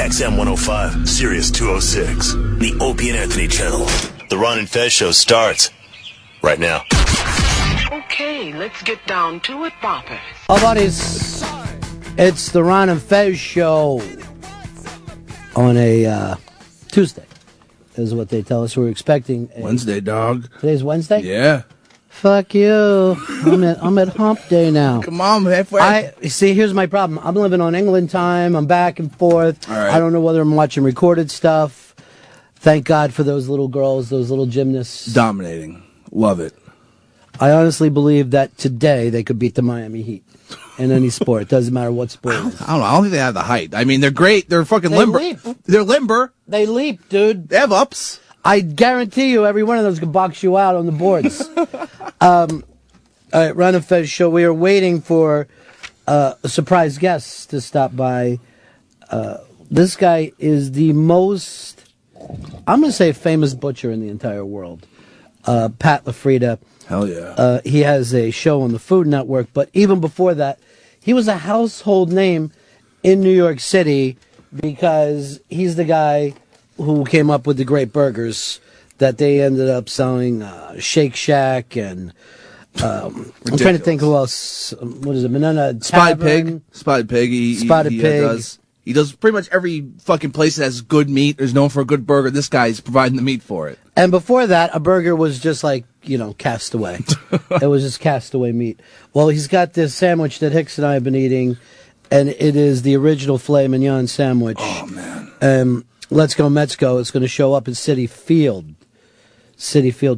XM 105, Sirius 206, the Opie and Anthony channel. The Ron and Fez show starts right now. Okay, let's get down to it, boppers. Oh, buddies, it's the Ron and Fez show on a Tuesday, is what they tell us. We're expecting Wednesday, dog. Today's Wednesday? Yeah. Fuck you. I'm at hump day now. Come on, halfway. See, here's my problem. I'm living on England time. I'm back and forth. All right. I don't know whether I'm watching recorded stuff. Thank God for those little girls, those little gymnasts. Dominating. Love it. I honestly believe that today they could beat the Miami Heat in any sport. Doesn't matter what sport it is. I don't know. I don't think they have the height. I mean, they're great. They're fucking limber. Leap. They're limber. They leap, dude. They have ups. I guarantee you every one of those could box you out on the boards. All right, Ron and Fez show. We are waiting for a surprise guest to stop by. This guy is the most, I'm going to say, famous butcher in the entire world. Pat LaFrieda. Hell yeah. He has a show on the Food Network, but even before that, he was a household name in New York City because he's the guy who came up with the great burgers that they ended up selling, Shake Shack and I'm trying to think who else. What is it? Manana Spotted Tavern. Pig. Spotted Pig. Spotted Pig. He does pretty much every fucking place that has good meat is known for a good burger. This guy's providing the meat for it. And before that, a burger was just like, castaway. It was just castaway meat. Well, he's got this sandwich that Hicks and I have been eating, and it is the original filet mignon sandwich. Oh, man. Let's Go Mets Go. It's going to show up at Citi Field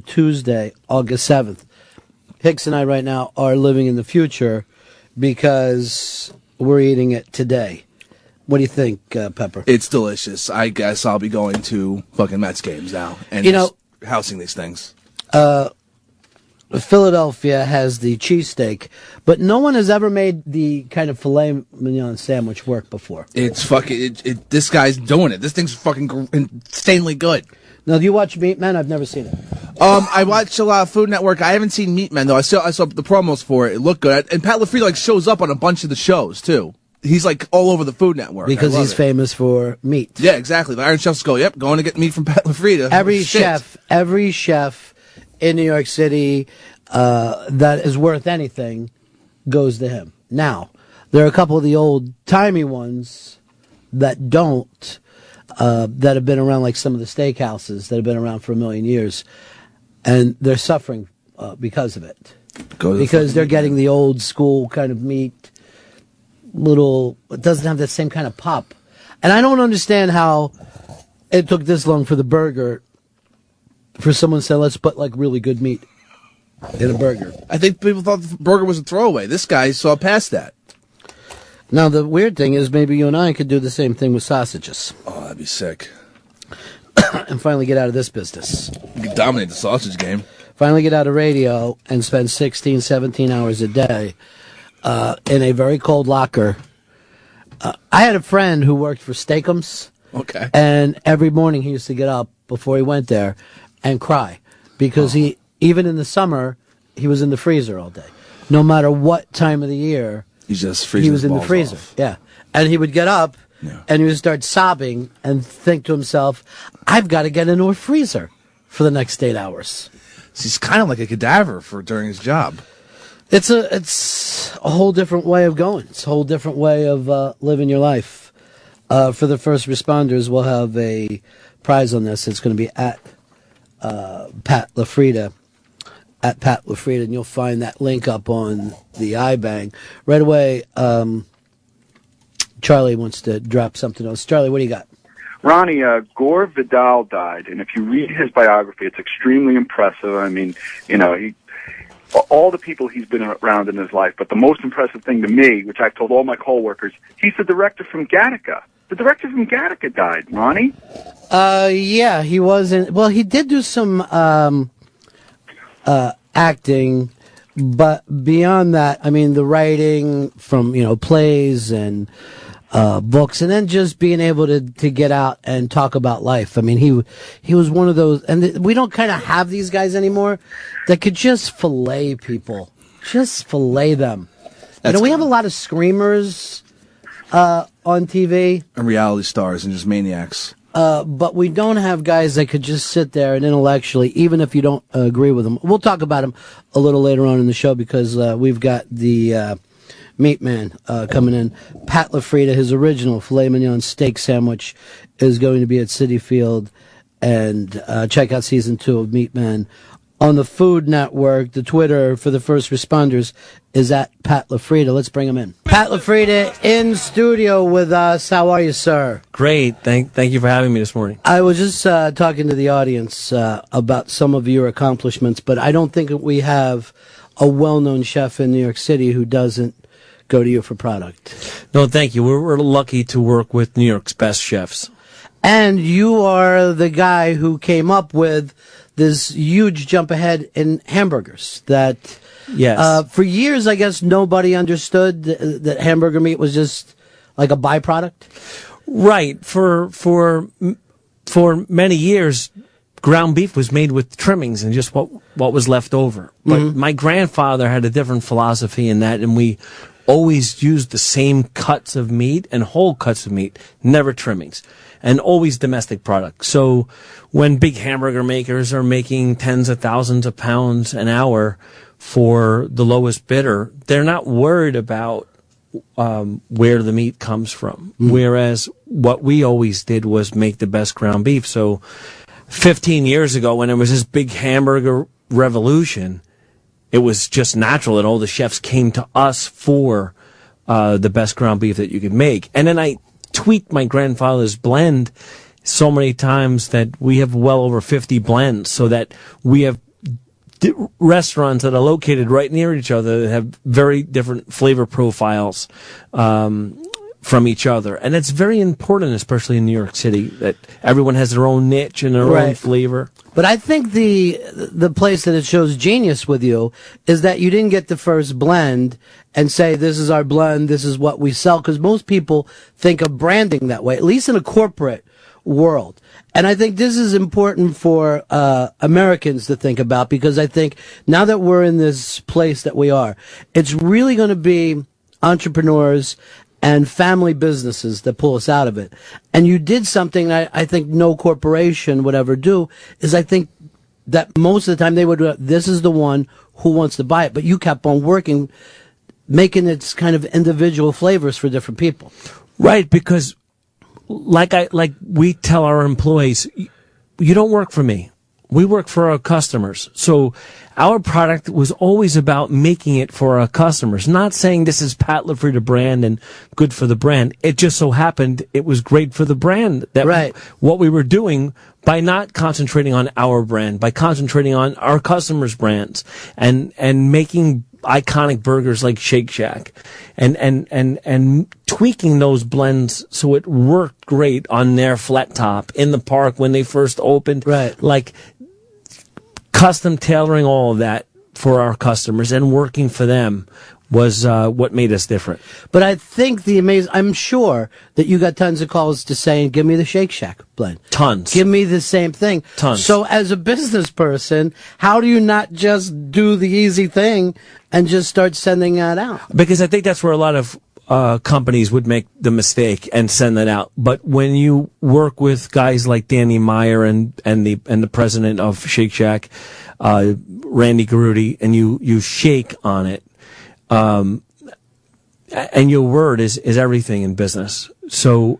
Tuesday, August 7th. Hicks and I right now are living in the future because we're eating it today. What do you think, Pepper? It's delicious. I guess I'll be going to fucking Mets games now and housing these things. Philadelphia has the cheesesteak, but no one has ever made the kind of filet mignon sandwich work before. It's fucking. This guy's doing it. This thing's fucking insanely good. Now, do you watch Meat Men? I've never seen it. I watch a lot of Food Network. I haven't seen Meat Men though. I saw the promos for it. It looked good, and Pat LaFrieda shows up on a bunch of the shows too. He's all over the Food Network because he's famous for meat. Yeah, exactly. The Iron Chefs go, yep, going to get meat from Pat LaFrieda. Every chef in New York City that is worth anything goes to him. Now, there are a couple of the old-timey ones that don't, that have been around, like some of the steakhouses that have been around for a million years, and they're suffering because of it. Because they're getting the old-school kind of meat, it doesn't have that same kind of pop. And I don't understand how it took this long for the burger, for someone to say, let's put really good meat in a burger. I think people thought the burger was a throwaway. This guy saw past that. Now, the weird thing is maybe you and I could do the same thing with sausages. Oh, that'd be sick. And finally get out of this business. You could dominate the sausage game. Finally get out of radio and spend 16, 17 hours a day in a very cold locker. I had a friend who worked for Steakums. Okay. And every morning he used to get up before he went there and cry because even in the summer, he was in the freezer all day. No matter what time of the year, he was in the freezer. Off. Yeah. And he would get up and he would start sobbing and think to himself, I've got to get into a freezer for the next 8 hours. So he's kind of like a cadaver during his job. It's a whole different way of going. It's a whole different way of living your life. For the first responders, we'll have a prize on this. It's going to be at Pat LaFrieda. At Pat LaFrieda, and you'll find that link up on the iBang. Right away, Charlie wants to drop something else. Charlie, what do you got? Ronnie, Gore Vidal died, and if you read his biography, it's extremely impressive. I mean, all the people he's been around in his life, but the most impressive thing to me, which I've told all my coworkers, he's the director from Gattaca. The director from Gattaca died, Ronnie. Yeah, he wasn't. Well, he did do some acting, but beyond that, I mean, the writing from plays and books, and then just being able to get out and talk about life. I mean, he was one of those, and we don't kind of have these guys anymore that could just fillet people, just fillet them. We have a lot of screamers on TV. And reality stars and just maniacs. But we don't have guys that could just sit there and intellectually, even if you don't agree with them. We'll talk about him a little later on in the show because we've got the Meat Man coming in. Pat LaFrieda, his original filet mignon steak sandwich is going to be at Citi Field. And check out season 2 of Meat Man on the Food Network. The Twitter for the first responders is at Pat LaFrieda. Let's bring him in. Pat LaFrieda in studio with us. How are you, sir? Great. Thank you for having me this morning. I was just talking to the audience about some of your accomplishments, but I don't think that we have a well-known chef in New York City who doesn't go to you for product. No, thank you. We're lucky to work with New York's best chefs. And you are the guy who came up with this huge jump ahead in hamburgers that, yes. For years, I guess nobody understood that hamburger meat was just like a byproduct. Right. For many years, ground beef was made with trimmings and just what was left over. But my grandfather had a different philosophy in that, and we always used the same cuts of meat and whole cuts of meat, never trimmings. And always domestic products. So when big hamburger makers are making tens of thousands of pounds an hour for the lowest bidder, they're not worried about where the meat comes from. Whereas what we always did was make the best ground beef. So 15 years ago, when there was this big hamburger revolution, it was just natural that all the chefs came to us for the best ground beef that you could make. And then I tweaked my grandfather's blend so many times that we have well over 50 blends, so that we have restaurants that are located right near each other that have very different flavor profiles from each other. And it's very important, especially in New York City, that everyone has their own niche and their own flavor. But I think the place that it shows genius with you is that you didn't get the first blend and say, this is our blend, this is what we sell, because most people think of branding that way, at least in a corporate world. And I think this is important for Americans to think about, because I think now that we're in this place that we are, it's really going to be entrepreneurs and family businesses that pull us out of it. And you did something that I think no corporation would ever do, is I think that most of the time they would go, this is the one who wants to buy it. But you kept on working, making its kind of individual flavors for different people. Right, because like we tell our employees, you don't work for me. We work for our customers. So our product was always about making it for our customers, not saying this is Pat LaFrieda brand and good for the brand. It just so happened it was great for the brand. That what we were doing by not concentrating on our brand, by concentrating on our customers' brands and making iconic burgers like Shake Shack and tweaking those blends so it worked great on their flat top in the park when they first opened. Right. Like custom tailoring all of that for our customers and working for them was what made us different. But I think I'm sure that you got tons of calls to saying, give me the Shake Shack blend. Tons. Give me the same thing. Tons. So as a business person, how do you not just do the easy thing and just start sending that out? Because I think that's where a lot of companies would make the mistake and send that out. But when you work with guys like Danny Meyer and the president of Shake Shack, Randy Garuti, and you shake on it, and your word is everything in business. So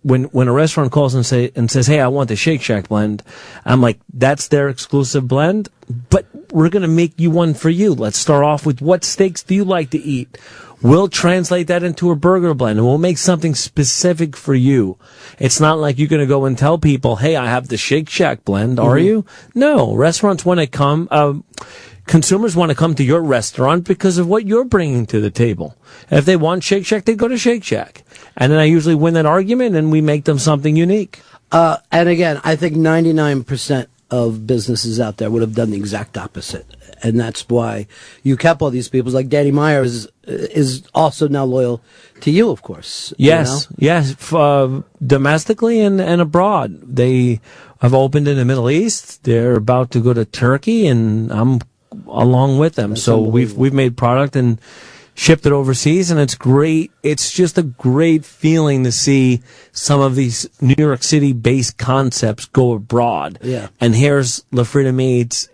when a restaurant calls and says, hey, I want the Shake Shack blend, I'm like, that's their exclusive blend, but we're going to make you one for you. Let's start off with, what steaks do you like to eat? We'll translate that into a burger blend, and we'll make something specific for you. It's not like you're going to go and tell people, hey, I have the Shake Shack blend, are you? No, restaurants want to come, consumers want to come to your restaurant because of what you're bringing to the table. If they want Shake Shack, they go to Shake Shack. And then I usually win that argument, and we make them something unique. And again, I think 99% of businesses out there would have done the exact opposite. And that's why you kept all these people. Like Danny Meyer is also now loyal to you, of course. Yes, yes. Domestically and abroad. They have opened in the Middle East. They're about to go to Turkey, and I'm along with them. So we've made product in shipped it overseas, and it's great. It's just a great feeling to see some of these New York City-based concepts go abroad. Yeah. And here's LaFrieda Meats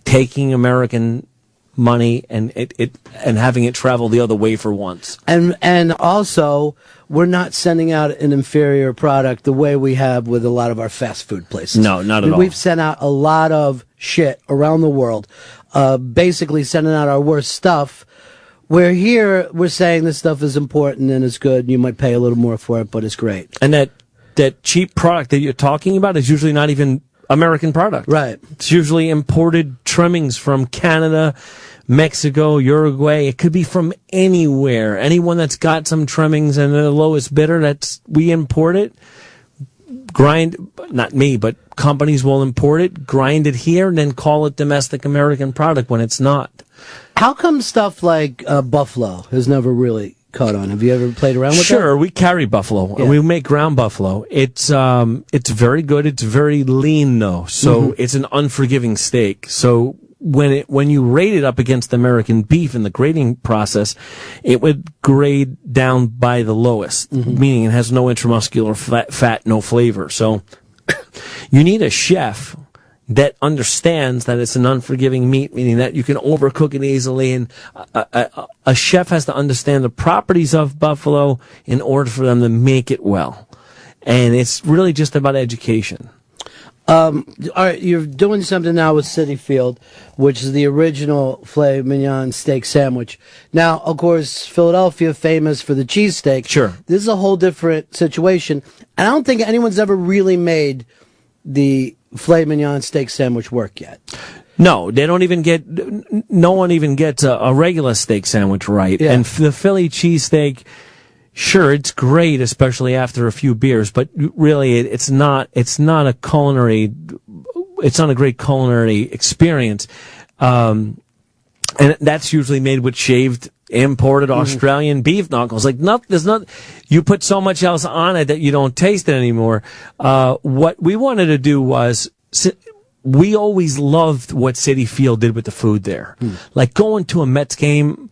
taking American money and having it travel the other way for once. And also, we're not sending out an inferior product the way we have with a lot of our fast food places. No, not at all. We've sent out a lot of shit around the world, basically sending out our worst stuff. Where here, we're saying this stuff is important and it's good. You might pay a little more for it, but it's great. And that cheap product that you're talking about is usually not even American product. Right. It's usually imported trimmings from Canada, Mexico, Uruguay. It could be from anywhere. Anyone that's got some trimmings and the lowest bidder, we import it, not me, but companies will import it, grind it here, and then call it domestic American product when it's not. How come stuff like buffalo has never really caught on? Have you ever played around with that? Sure, we carry buffalo. Yeah. We make ground buffalo. It's very good. It's very lean though, so it's an unforgiving steak. So when you rate it up against American beef in the grading process, it would grade down by the lowest, meaning it has no intramuscular fat, no flavor. So you need a chef that understands that it's an unforgiving meat, meaning that you can overcook it easily, and a chef has to understand the properties of buffalo in order for them to make it well. And it's really just about education. All right, you're doing something now with City Field, which is the original filet mignon steak sandwich. Now, of course, Philadelphia famous for the cheesesteak. Sure. This is a whole different situation. And I don't think anyone's ever really made the filet mignon steak sandwich work yet. No, they don't even get, no one even gets a regular steak sandwich right. Yeah. And the Philly cheesesteak, sure, it's great, especially after a few beers, but really it's not a great culinary experience. And that's usually made with shaved, imported Australian beef knuckles. Like, you put so much else on it that you don't taste it anymore. What we wanted to do was, we always loved what Citi Field did with the food there. Like going to a Mets game,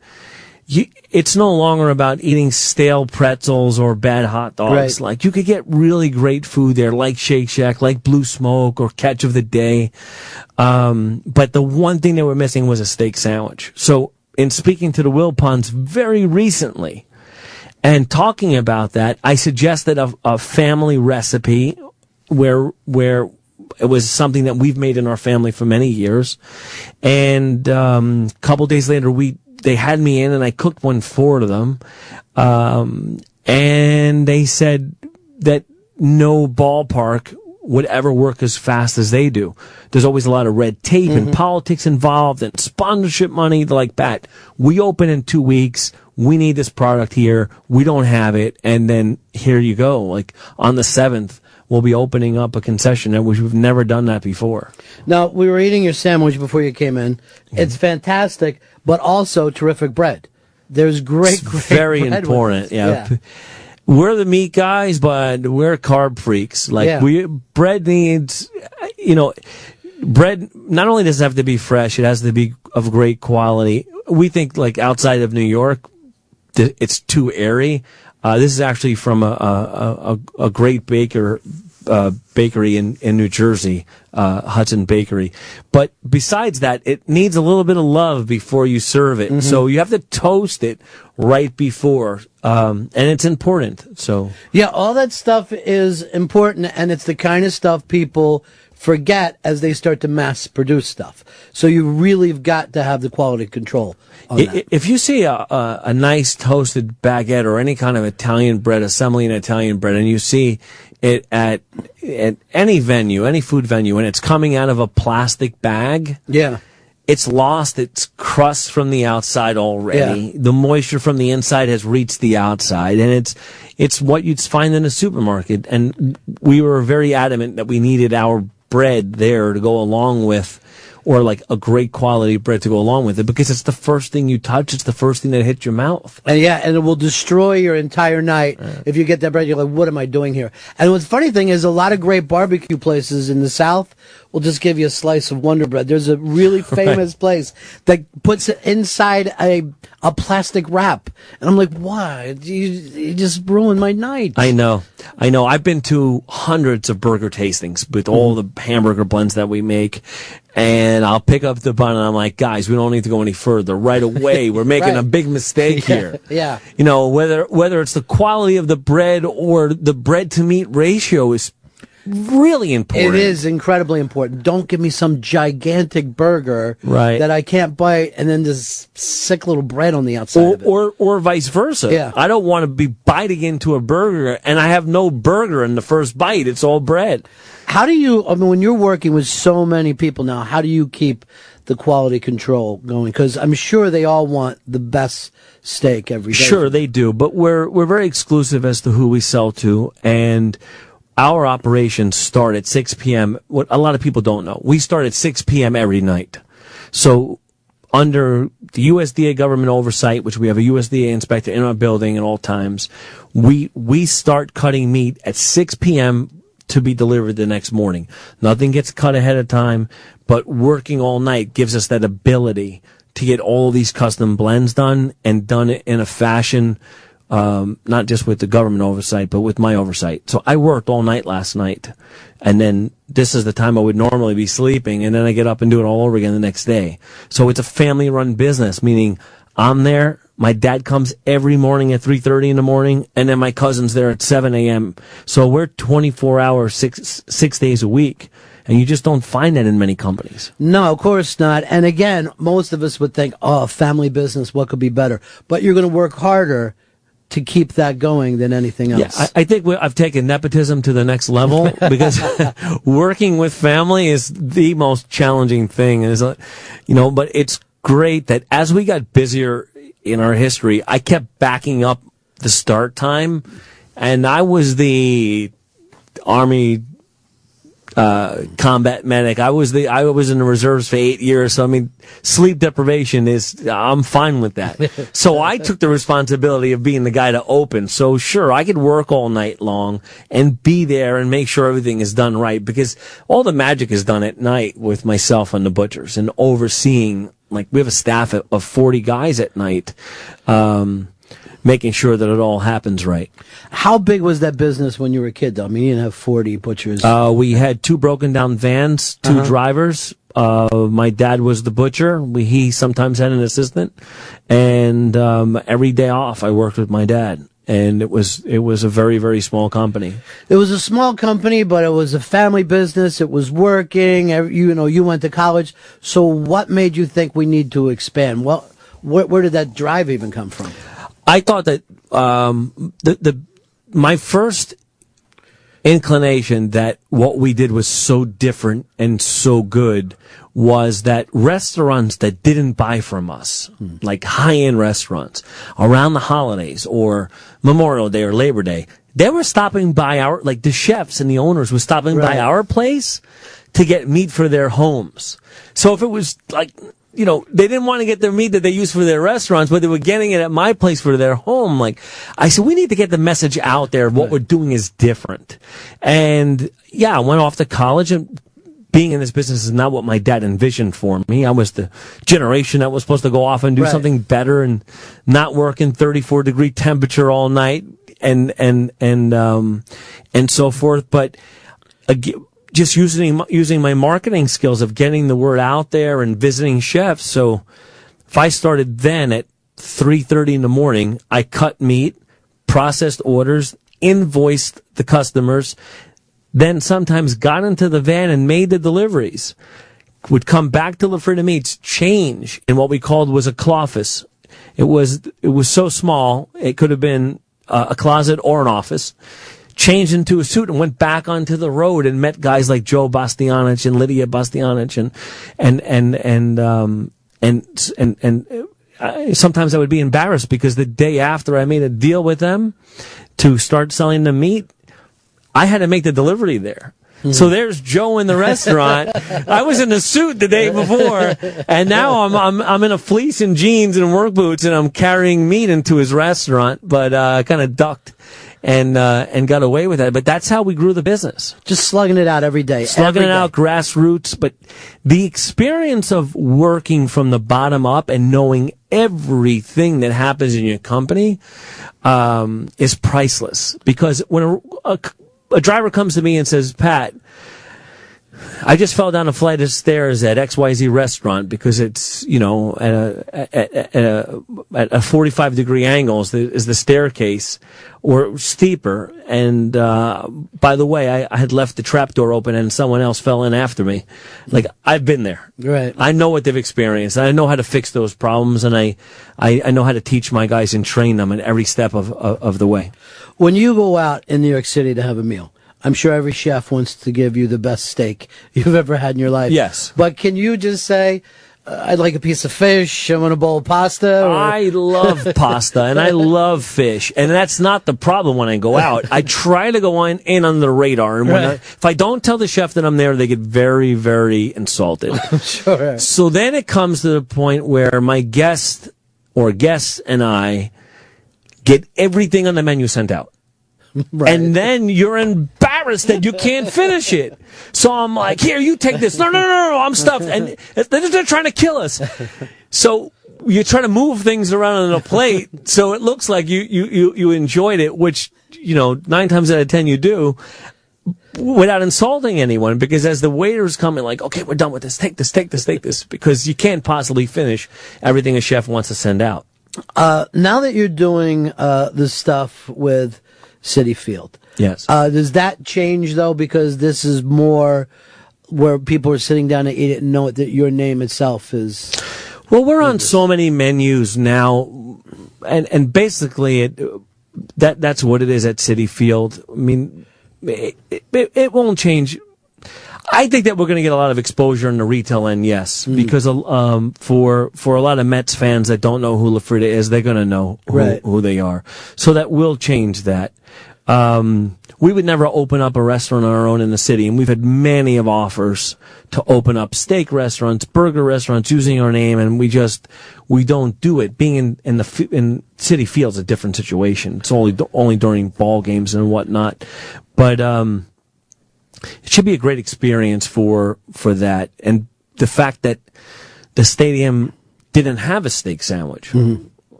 it's no longer about eating stale pretzels or bad hot dogs. Right. Like, you could get really great food there, like Shake Shack, like Blue Smoke, or Catch of the Day. But the one thing they were missing was a steak sandwich. So, in speaking to the Wilpons very recently and talking about that, I suggested a family recipe where it was something that we've made in our family for many years. And a couple days later, they had me in and I cooked one for them. And they said that no ballpark would ever work as fast as they do. There's always a lot of red tape and politics involved and sponsorship money. They're like, Pat, we open in 2 weeks. We need this product here. We don't have it. And then here you go. Like on the 7th, we'll be opening up a concession there, which we've never done that before. Now, we were eating your sandwich before you came in. It's fantastic, but also terrific bread. There's great Very bread important, with it. yeah. We're the meat guys, but we're carb freaks. Like, bread needs, bread not only does it have to be fresh, it has to be of great quality. We think, like, outside of New York, it's too airy. This is actually from a great bakery in New Jersey, Hudson Bakery. But besides that, it needs a little bit of love before you serve it. So you have to toast it right before, and it's important. So yeah, all that stuff is important, and it's the kind of stuff people forget as they start to mass produce stuff. So you really have got to have the quality control on that. If you see a nice toasted baguette or any kind of Italian bread, assembly in Italian bread, and you see it at any venue, any food venue, and it's coming out of a plastic bag, it's lost its crust from the outside already. Yeah. The moisture from the inside has reached the outside, and it's what you'd find in a supermarket. And we were very adamant that we needed our bread there to go along with or like a great quality bread to go along with it, because it's the first thing you touch. It's the first thing that hits your mouth. And and it will destroy your entire night if you get that bread. You're like, what am I doing here? And what's funny thing is, a lot of great barbecue places in the South will just give you a slice of Wonder Bread. There's a really famous place that puts it inside a plastic wrap, and I'm like, why? You just ruined my night. I know. I've been to hundreds of burger tastings with all the hamburger blends that we make, and I'll pick up the bun and I'm like, guys, we don't need to go any further. Right away, we're making a big mistake here. Yeah. You know, whether it's the quality of the bread or the bread to meat ratio is really important. It is incredibly important. Don't give me some gigantic burger that I can't bite, and then this sick little bread on the outside of it. Or vice versa. Yeah. I don't want to be biting into a burger and I have no burger in the first bite. It's all bread. How do you, when you're working with so many people now, how do you keep the quality control going? Because I'm sure they all want the best steak every day. Sure, they do. But we're very exclusive as to who we sell to, and our operations start at 6 p.m. What a lot of people don't know, we start at 6 p.m. every night. So under the USDA government oversight, which we have a USDA inspector in our building at all times, we start cutting meat at 6 p.m. to be delivered the next morning. Nothing gets cut ahead of time, but working all night gives us that ability to get all these custom blends done, and done it in a fashion not just with the government oversight, but with my oversight. So I worked all night last night, and then this is the time I would normally be sleeping, and then I get up and do it all over again the next day. So it's a family-run business, meaning I'm there. My dad comes every morning at 3:30 in the morning, and then my cousin's there at 7 a.m. So we're 24 hours, six days a week. And you just don't find that in many companies. No, of course not. And again, most of us would think, oh, family business, what could be better? But you're going to work harder to keep that going than anything else. Yeah, I think I've taken nepotism to the next level, because working with family is the most challenging thing. But it's great that as we got busier in our history, I kept backing up the start time, and I was the Army combat medic. I was in the reserves for 8 years. So I mean, sleep deprivation I'm fine with that. So I took the responsibility of being the guy to open. So sure, I could work all night long and be there and make sure everything is done right, because all the magic is done at night with myself and the butchers, and overseeing, like, we have a staff of 40 guys at night, making sure that it all happens right. How big was that business when you were a kid, though? I mean, you didn't have 40 butchers. We had 2 broken down vans, 2 drivers. My dad was the butcher. He sometimes had an assistant. And every day off, I worked with my dad. And it was a very, very small company. It was a small company, but it was a family business. It was working. You went to college. So what made you think we need to expand? Well, where did that drive even come from? I thought that my first inclination that what we did was so different and so good was that restaurants that didn't buy from us, like high-end restaurants, around the holidays or Memorial Day or Labor Day, they were stopping by the chefs and the owners were stopping by our place to get meat for their homes. So if it was they didn't want to get their meat that they use for their restaurants, but they were getting it at my place for their home. I said, we need to get the message out there. What we're doing is different. And I went off to college, and being in this business is not what my dad envisioned for me. I was the generation that was supposed to go off and do something better and not work in 34-degree temperature all night and so forth. But just using my marketing skills of getting the word out there and visiting chefs. So if I started then at 3:30 in the morning, I cut meat, processed orders, invoiced the customers, then sometimes got into the van and made the deliveries. Would come back to LaFrieda Meats, change in what we called was a cloffice. It was so small, it could have been a closet or an office. Changed into a suit and went back onto the road and met guys like Joe Bastianich and Lydia Bastianich and sometimes I would be embarrassed because the day after I made a deal with them to start selling the meat, I had to make the delivery there. So there's Joe in the restaurant. I was in a suit the day before, and now I'm in a fleece and jeans and work boots, and I'm carrying meat into his restaurant, but kind of ducked and got away with that. But that's how we grew the business. Just slugging it out every day. Slugging every it day. out, grassroots. But the experience of working from the bottom up and knowing everything that happens in your company is priceless. Because when a driver comes to me and says, Pat, I just fell down a flight of stairs at XYZ restaurant because it's, at a 45-degree angle is the staircase, or steeper. And by the way, I had left the trap door open and someone else fell in after me. Like, I've been there. Right. I know what they've experienced. I know how to fix those problems, and I know how to teach my guys and train them at every step of the way. When you go out in New York City to have a meal, I'm sure every chef wants to give you the best steak you've ever had in your life. Yes. But can you just say, I'd like a piece of fish, I want a bowl of pasta? Or... I love pasta, and I love fish, and that's not the problem when I go out. I try to go in under the radar, and if I don't tell the chef that I'm there, they get very, very insulted. Sure. So then it comes to the point where my guests and I get everything on the menu sent out. Right. And then you're embarrassed that you can't finish it. So I'm like, here, you take this. No, I'm stuffed. And they're trying to kill us. So you try to move things around on a plate so it looks like you enjoyed it, which, 9 times out of 10 you do, without insulting anyone, because as the waiter's coming, like, okay, we're done with this. Take this, because you can't possibly finish everything a chef wants to send out. Now that you're doing this stuff with Citi Field. Yes. Does that change, though, because this is more where people are sitting down to eat it and know that your name itself is... Well, we're on so many menus now, and basically that's what it is at Citi Field. I mean, it won't change. I think that we're going to get a lot of exposure in the retail end, yes, because for a lot of Mets fans that don't know who LaFrieda is, they're going to know who they are. So that will change that. We would never open up a restaurant on our own in the city, and we've had many of offers to open up steak restaurants, burger restaurants using our name, and we don't do it. Being in Citi Field's a different situation. It's only during ball games and whatnot, but it should be a great experience for that. And the fact that the stadium didn't have a steak sandwich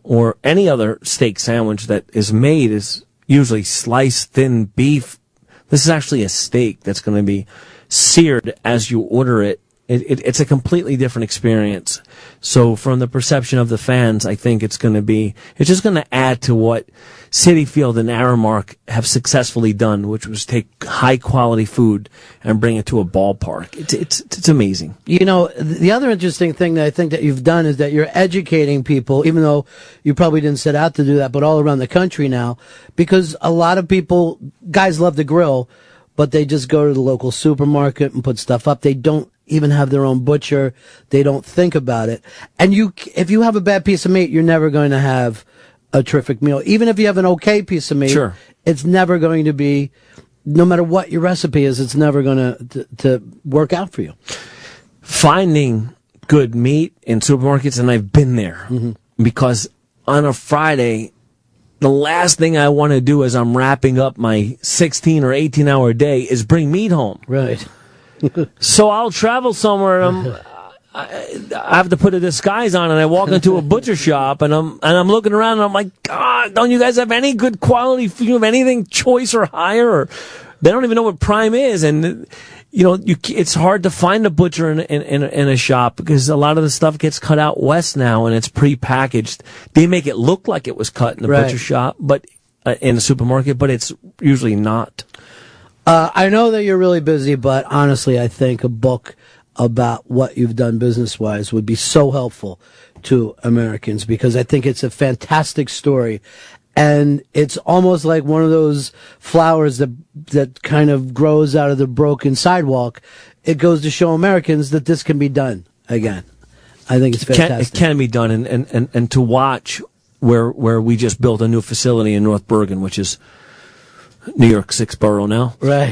or any other steak sandwich that is made is usually sliced thin beef. This is actually a steak that's going to be seared as you order it. It's a completely different experience. So from the perception of the fans, I think it's just going to add to what Citi Field and Aramark have successfully done, which was take high quality food and bring it to a ballpark. It's amazing. The other interesting thing that I think that you've done is that you're educating people, even though you probably didn't set out to do that, but all around the country now, because a lot of guys love to grill, but they just go to the local supermarket and put stuff up. They don't even have their own butcher. They don't think about it. And if you have a bad piece of meat, you're never going to have a terrific meal. Even if you have an okay piece of meat, sure, it's never going to be, no matter what your recipe is, it's never going to work out for you. Finding good meat in supermarkets, and I've been there, because on a Friday, the last thing I want to do as I'm wrapping up my 16 or 18 hour day is bring meat home. Right. So I'll travel somewhere and I have to put a disguise on, and I walk into a butcher shop and I'm looking around and I'm like, God, don't you guys have any good quality food, of anything choice or higher? Or they don't even know what prime is, and it's hard to find a butcher in a shop because a lot of the stuff gets cut out west now and it's pre-packaged. They make it look like it was cut in the butcher shop, but in the supermarket, but it's usually not. I know that you're really busy, but honestly, I think a book about what you've done business-wise would be so helpful to Americans, because I think it's a fantastic story. And it's almost like one of those flowers that kind of grows out of the broken sidewalk. It goes to show Americans that this can be done again. I think it's fantastic. It can be done, and to watch where we just built a new facility in North Bergen, which is New York 6 borough now. Right.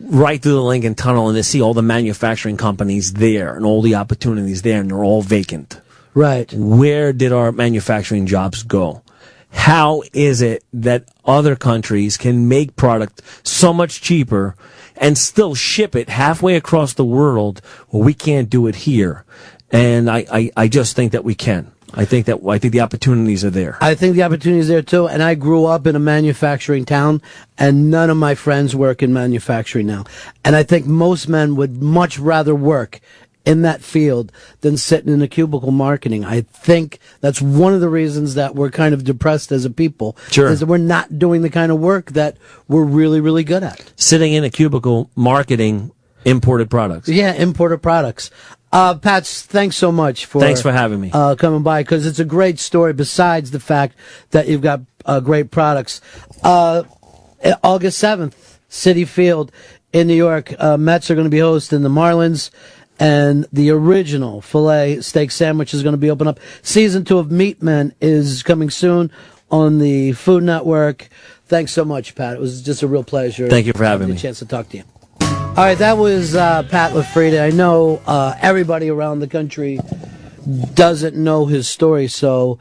right through the Lincoln Tunnel and to see all the manufacturing companies there and all the opportunities there, and they're all vacant. Right. Where did our manufacturing jobs go? How is it that other countries can make product so much cheaper and still ship it halfway across the world? Well, we can't do it here. And I just think that we can. I think the opportunities are there. I think the opportunities are there too. And I grew up in a manufacturing town, and none of my friends work in manufacturing now. And I think most men would much rather work in that field than sitting in a cubicle marketing. I think that's one of the reasons that we're kind of depressed as a people. Sure. Is that we're not doing the kind of work that we're really, really good at. Sitting in a cubicle marketing imported products. Yeah, imported products. Pat, thanks so much Thanks for having me. Coming by, because it's a great story besides the fact that you've got great products. August 7th, Citi Field in New York, Mets are going to be hosting the Marlins, and the original filet steak sandwich is going to be open up. Season 2 of Meat Men is coming soon on the Food Network. Thanks so much, Pat. It was just a real pleasure. Thank you for having me. A chance to talk to you. All right, that was Pat LaFrieda. I know everybody around the country doesn't know his story, so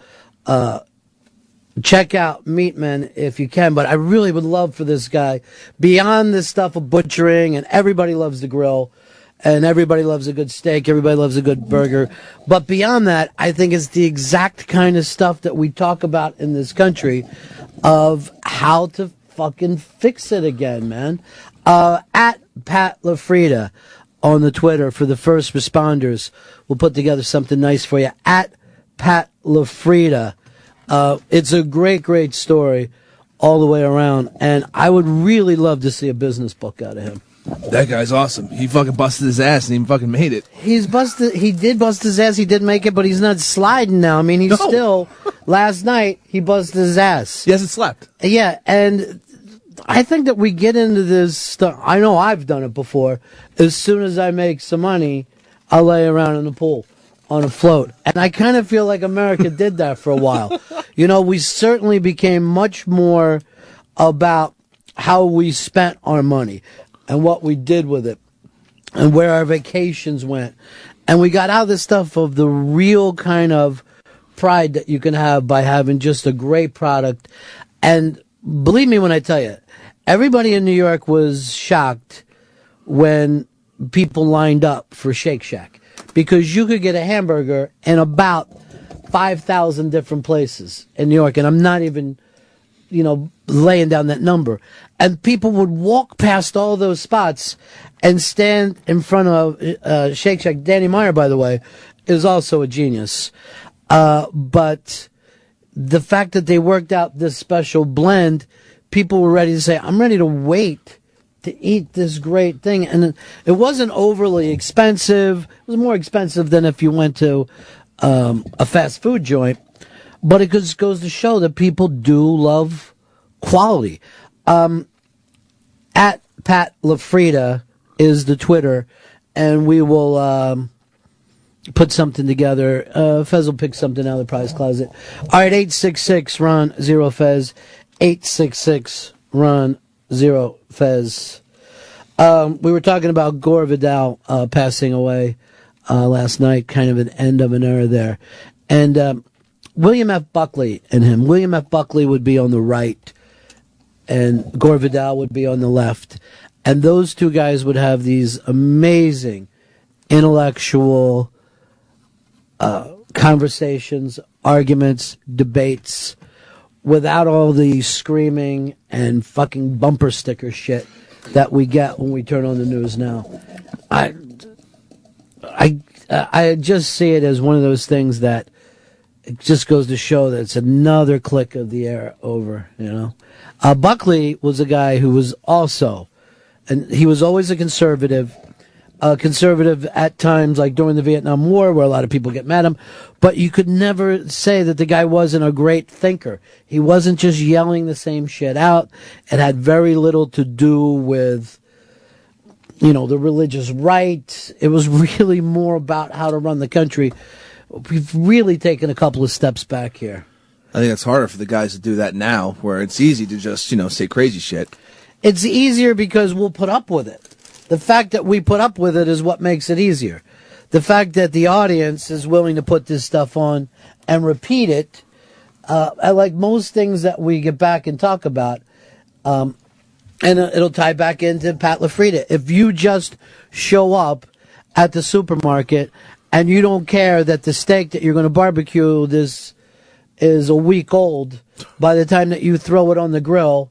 check out Meat Men if you can. But I really would love for this guy, beyond this stuff of butchering, and everybody loves the grill, and everybody loves a good steak, everybody loves a good burger. But beyond that, I think it's the exact kind of stuff that we talk about in this country of how to fucking fix it again, man. At Pat LaFrieda on the Twitter for the first responders. We'll put together something nice for you. At Pat LaFrieda. It's a great, great story all the way around, and I would really love to see a business book out of him. That guy's awesome. He fucking busted his ass and he fucking made it. He did bust his ass, he did make it, but he's not sliding now. I mean, he's still, last night, he busted his ass. He hasn't slept. Yeah, and I think that we get into this stuff. I know I've done it before. As soon as I make some money, I'll lay around in the pool on a float. And I kind of feel like America did that for a while. You know, we certainly became much more about how we spent our money and what we did with it and where our vacations went. And we got out of this stuff of the real kind of pride that you can have by having just a great product. And believe me when I tell you, everybody in New York was shocked when people lined up for Shake Shack, because you could get a hamburger in about 5,000 different places in New York, and I'm not even, laying down that number. And people would walk past all those spots and stand in front of Shake Shack. Danny Meyer, by the way, is also a genius. But the fact that they worked out this special blend, people were ready to say, I'm ready to wait to eat this great thing. And it wasn't overly expensive. It was more expensive than if you went to a fast food joint. But it just goes to show that people do love quality. At Pat LaFrieda is the Twitter, and we will put something together. Fez will pick something out of the prize closet. All right, 866-RON-0-FEZ. 866-RON-0-FEZ. We were talking about Gore Vidal passing away last night, kind of an end of an era there. And William F. Buckley and him. William F. Buckley would be on the right, and Gore Vidal would be on the left. And those two guys would have these amazing intellectual conversations, arguments, debates, without all the screaming and fucking bumper sticker shit that we get when we turn on the news now. I just see it as one of those things that it just goes to show that it's another click of the era over, Buckley was a guy who was also, and he was always a conservative at times, like during the Vietnam War, where a lot of people get mad at him, but you could never say that the guy wasn't a great thinker. He wasn't just yelling the same shit out. It had very little to do with, the religious right. It was really more about how to run the country. We've really taken a couple of steps back here. I think it's harder for the guys to do that now, where it's easy to just, say crazy shit. It's easier because we'll put up with it. The fact that we put up with it is what makes it easier. The fact that the audience is willing to put this stuff on and repeat it, I like most things that we get back and talk about, and it'll tie back into Pat LaFrieda. If you just show up at the supermarket and you don't care that the steak that you're going to barbecue this is a week old by the time that you throw it on the grill,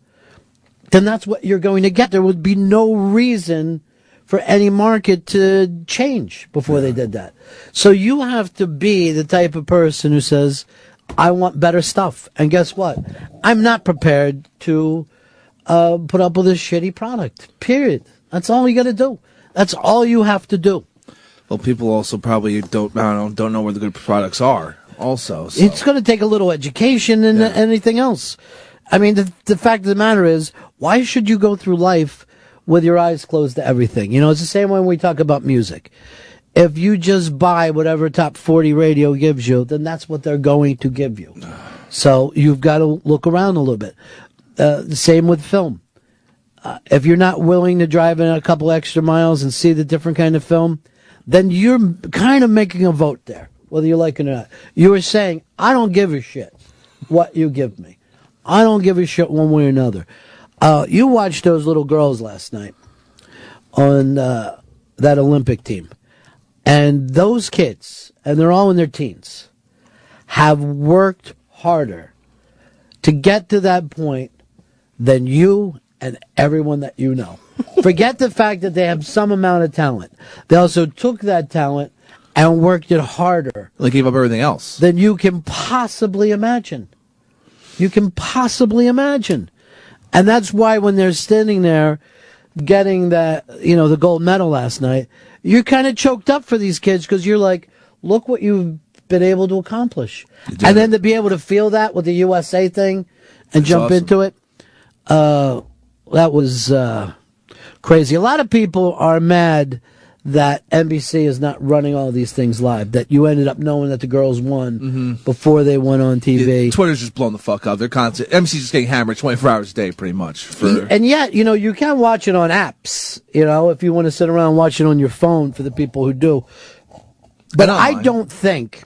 then that's what you're going to get. There would be no reason for any market to change before they did that. So you have to be the type of person who says, I want better stuff. And guess what? I'm not prepared to put up with this shitty product. Period. That's all you got to do. That's all you have to do. Well, people also probably don't know where the good products are also. So. It's going to take a little education and anything else. I mean, the fact of the matter is, why should you go through life with your eyes closed to everything? You know, it's the same when we talk about music. If you just buy whatever top 40 radio gives you, then that's what they're going to give you. So you've got to look around a little bit. The same with film. If you're not willing to drive in a couple extra miles and see the different kind of film, then you're kind of making a vote there, whether you like it or not. You are saying, I don't give a shit what you give me. I don't give a shit one way or another. You watched those little girls last night on that Olympic team. And those kids, and they're all in their teens, have worked harder to get to that point than you and everyone that you know. Forget the fact that they have some amount of talent. They also took that talent and worked it harder. They gave up everything else. Than you can possibly imagine. You can possibly imagine. And that's why when they're standing there getting that, the gold medal last night, you're kind of choked up for these kids because you're like, look what you've been able to accomplish. And then to be able to feel that with the USA thing and jump awesome. into it, that was crazy. A lot of people are mad that NBC is not running all these things live, that you ended up knowing that the girls won before they went on TV. Yeah, Twitter's just blown the fuck up. They're constant. NBC's just getting hammered 24 hours a day, pretty much. And yet, you can watch it on apps, if you want to sit around and watch it on your phone for the people who do. But I don't think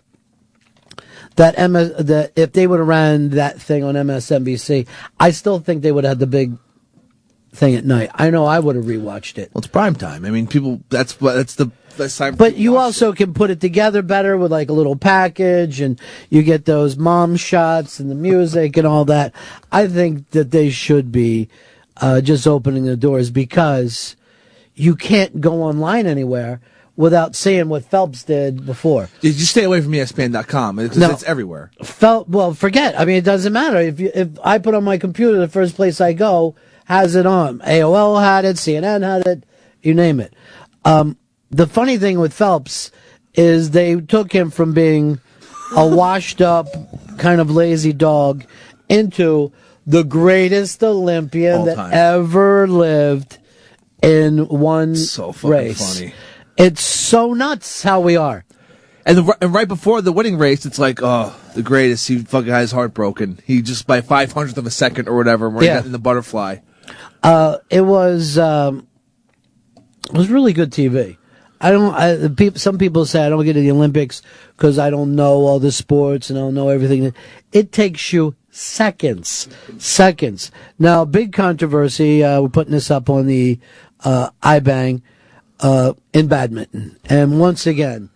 that if they would have ran that thing on MSNBC, I still think they would have had the big thing at night. I know I would have rewatched it. Well, it's prime time. I mean, people. That's the best time. But you also can put it together better with like a little package, and you get those mom shots and the music and all that. I think that they should be just opening the doors, because you can't go online anywhere without seeing what Phelps did before. You stay away from ESPN.com because it's everywhere. Well, forget. I mean, it doesn't matter. If I put on my computer, the first place I go has it on. AOL had it, CNN had it, you name it. The funny thing with Phelps is they took him from being a washed up, kind of lazy dog into the greatest Olympian that ever lived in one so fucking race. Funny. It's so nuts how we are. And right before the winning race, it's like, oh, the greatest. He fucking had his heart broken. He just by 500th of a second or whatever, where he got in the butterfly. It was really good TV. Some people say I don't get to the Olympics because I don't know all the sports and I don't know everything. It takes you seconds. Now, big controversy. We're putting this up on the iBang in badminton, and once again,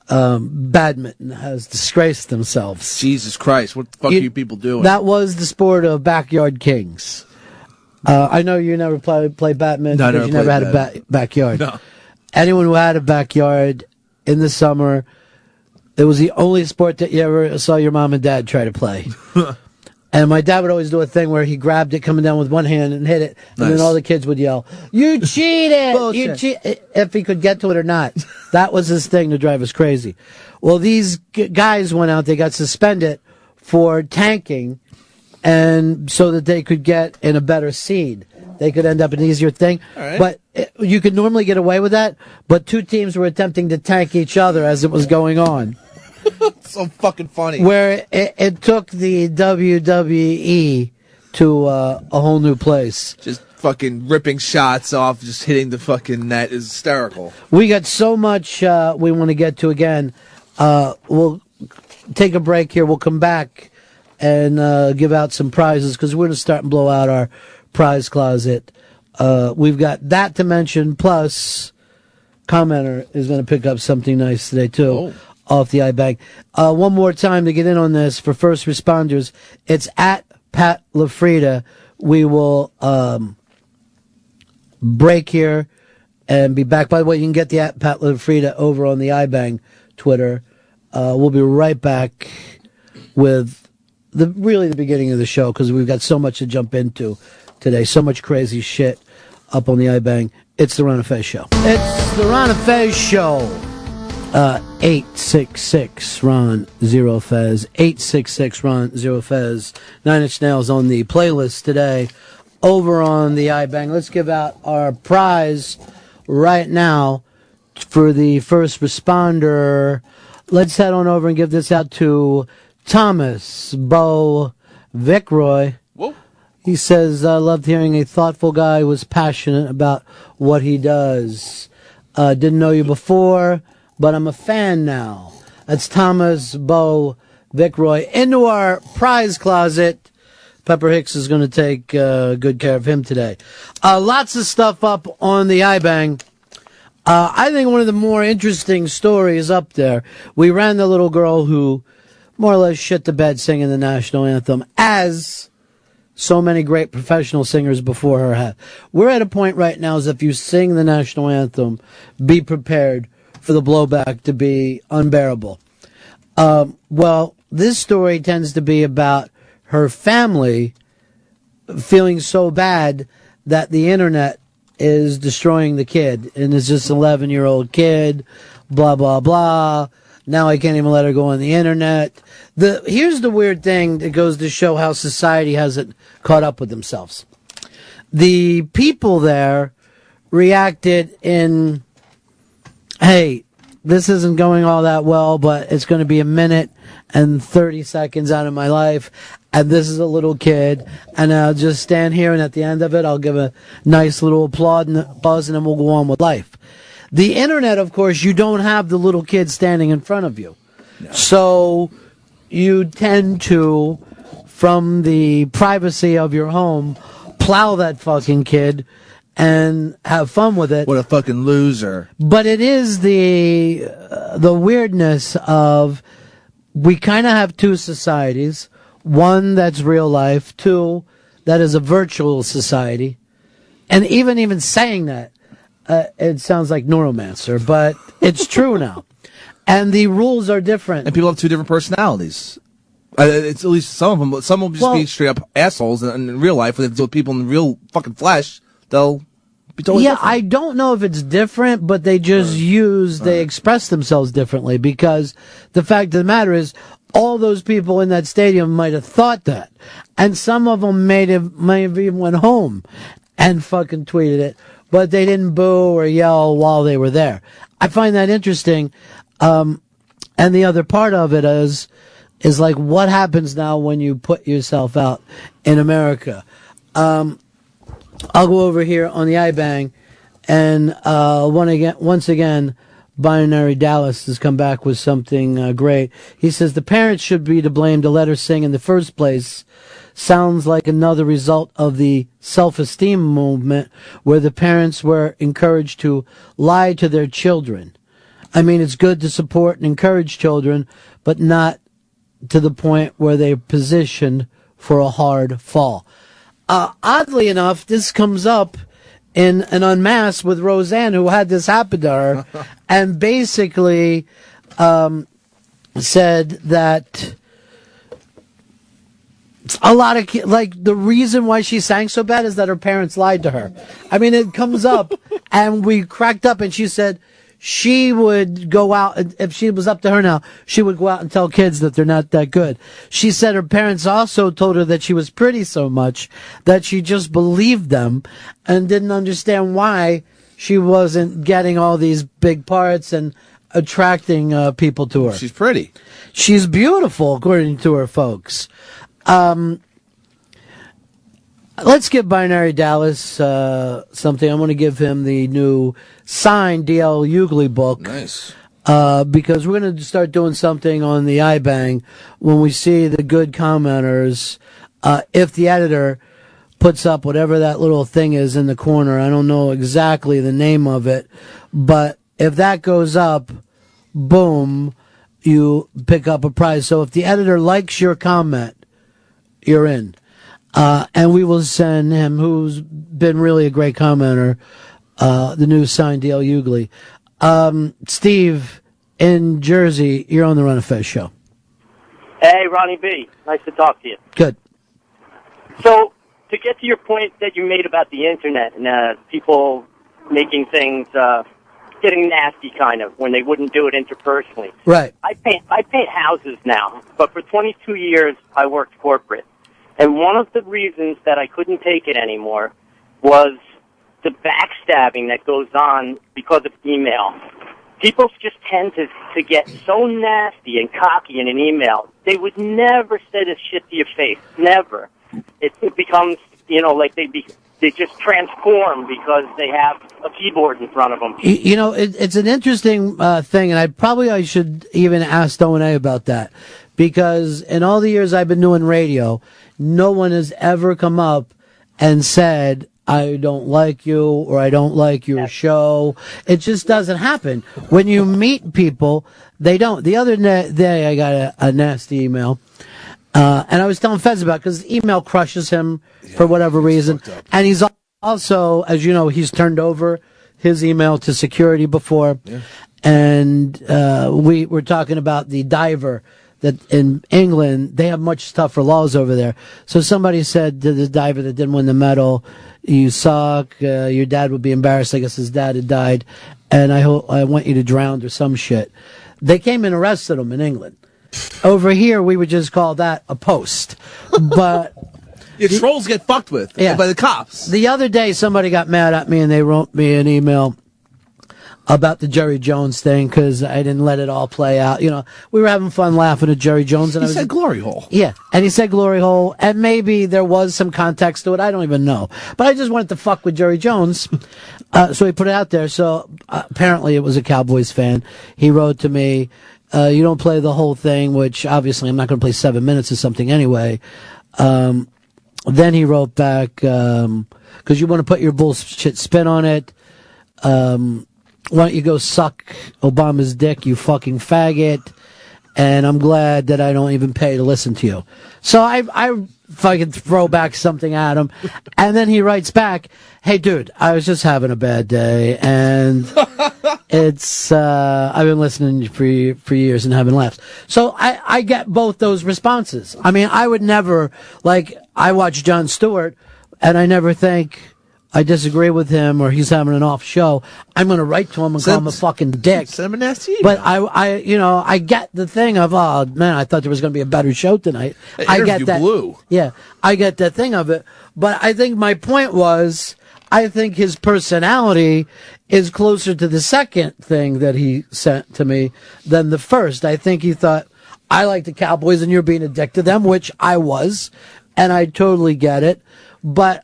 badminton has disgraced themselves. Jesus Christ, what the fuck are you people doing? That was the sport of backyard kings. I know you never played badminton because you never had a backyard. No. Anyone who had a backyard in the summer, it was the only sport that you ever saw your mom and dad try to play. And my dad would always do a thing where he grabbed it coming down with one hand and hit it, and then all the kids would yell, "You cheated! You if he could get to it or not. That was his thing to drive us crazy. Well, these guys went out, they got suspended for tanking, and so that they could get in a better seed. They could end up an easier thing. Right. But you could normally get away with that, but two teams were attempting to tank each other as it was going on. So fucking funny. Where it took the WWE to a whole new place. Just fucking ripping shots off, just hitting the fucking net is hysterical. We got so much we want to get to again. We'll take a break here. We'll come back and give out some prizes because we're going to start and blow out our prize closet. We've got that to mention, plus commenter is going to pick up something nice today too off the iBank. One more time to get in on this for first responders. It's at Pat LaFrieda. We will break here and be back. By the way, you can get the at Pat LaFrieda over on the iBank Twitter. We'll be right back with the beginning of the show because we've got so much to jump into today. So much crazy shit up on the iBang. It's the Ron and Fez Show. It's the Ron and Fez Show. 866 Ron Zero Fez. 866 Ron Zero Fez. 9 Inch Nails on the playlist today over on the iBang. Let's give out our prize right now for the first responder. Let's head on over and give this out to Thomas Bo Vickroy. Whoa. He says, I loved hearing a thoughtful guy who was passionate about what he does. Didn't know you before, but I'm a fan now. That's Thomas Bo Vickroy. Into our prize closet. Pepper Hicks is going to take good care of him today. Lots of stuff up on the iBang. I think one of the more interesting stories up there, we ran the little girl who more or less shit the bed singing the national anthem, as so many great professional singers before her have. We're at a point right now as if you sing the national anthem, be prepared for the blowback to be unbearable. Well, this story tends to be about her family feeling so bad that the internet is destroying the kid, and it's just an 11-year-old kid, blah, blah, blah. Now I can't even let her go on the internet. Here's the weird thing that goes to show how society hasn't caught up with themselves. The people there reacted in, hey, this isn't going all that well, but it's going to be a minute and 30 seconds out of my life, and this is a little kid, and I'll just stand here, and at the end of it, I'll give a nice little applause, and then we'll go on with life. The internet, of course, you don't have the little kid standing in front of you. No. So you tend to, from the privacy of your home, plow that fucking kid and have fun with it. What a fucking loser. But it is the weirdness of, we kind of have two societies. One that's real life. Two, that is a virtual society. And even saying that, it sounds like neuromancer, but it's true now. And the rules are different. And people have two different personalities. It's at least some of them. Some will just be straight up assholes, and in real life, when they deal with people in real fucking flesh, they'll be totally different. I don't know if it's different, but they just they express themselves differently, because the fact of the matter is, all those people in that stadium might have thought that. And some of them may have even went home and fucking tweeted it, but they didn't boo or yell while they were there. I find that interesting. And the other part of it is like, what happens now when you put yourself out in America? I'll go over here on the iBang, and once again, Binary Dallas has come back with something great. He says the parents should be to blame to let her sing in the first place. Sounds like another result of the self-esteem movement, where the parents were encouraged to lie to their children. I mean, it's good to support and encourage children, but not to the point where they're positioned for a hard fall. Oddly enough, this comes up in an Unmasked with Roseanne, who had this happen to her, and basically said that a lot of like, the reason why she sang so bad is that her parents lied to her. I mean, it comes up, and we cracked up, and she said she would go out, if she was up to her now, she would go out and tell kids that they're not that good. She said her parents also told her that she was pretty so much that she just believed them and didn't understand why she wasn't getting all these big parts and attracting people to her. She's pretty. She's beautiful, according to her folks. Let's give Binary Dallas something. I'm going to give him the new signed D.L. Hughley book. Nice. Because we're going to start doing something on the iBang when we see the good commenters. If the editor puts up whatever that little thing is in the corner, I don't know exactly the name of it, but if that goes up, boom, you pick up a prize. So if the editor likes your comment, you're in. And we will send him, who's been really a great commenter, the new signed D.L. Hughley. Steve, in Jersey, you're on the Ron and Fez show. Hey, Ronnie B. Nice to talk to you. Good. So, to get to your point that you made about the internet and people making things getting nasty, kind of, when they wouldn't do it interpersonally. Right. I paint houses now, but for 22 years I worked corporate, and one of the reasons that I couldn't take it anymore was the backstabbing that goes on because of email. People just tend to get so nasty and cocky in an email. They would never say this shit to your face. Never. It becomes, like they just transform because they have a keyboard in front of them. It's an interesting thing, and I should even ask O&A about that, because in all the years I've been doing radio, no one has ever come up and said, I don't like you, or I don't like your show. It just doesn't happen. When you meet people, they don't. The other day I got a nasty email, and I was telling Fez about it, because email crushes him for whatever reason. And he's also, as you know, he's turned over his email to security before. Yeah. And we were talking about the diver, that in England, they have much tougher laws over there. So somebody said to the diver that didn't win the medal, you suck, your dad would be embarrassed. I guess his dad had died, and I want you to drown or some shit. They came and arrested him in England. Over here, we would just call that a post. But trolls get fucked with by the cops. The other day, somebody got mad at me, and they wrote me an email about the Jerry Jones thing, because I didn't let it all play out. We were having fun laughing at Jerry Jones. And he said glory hole. Yeah, and he said glory hole, and maybe there was some context to it. I don't even know. But I just wanted to fuck with Jerry Jones, so he put it out there. So apparently it was a Cowboys fan. He wrote to me, you don't play the whole thing, which obviously I'm not going to play 7 minutes or something anyway. Then he wrote back, because you want to put your bullshit spin on it. Why don't you go suck Obama's dick, you fucking faggot? And I'm glad that I don't even pay to listen to you. So I fucking throw back something at him. And then he writes back, hey, dude, I was just having a bad day. And it's, I've been listening for years and having laughs. So I get both those responses. I mean, I would never, I watch Jon Stewart, and I never think I disagree with him or he's having an off show. I'm going to write to him and call him a fucking dick. Send him a nasty email. But I get the thing of, oh man, I thought there was going to be a better show tonight. I get that. Blew. Yeah, I get that thing of it. But I think my point was, I think his personality is closer to the second thing that he sent to me than the first. I think he thought, I like the Cowboys and you're being a dick to them, which I was, and I totally get it. But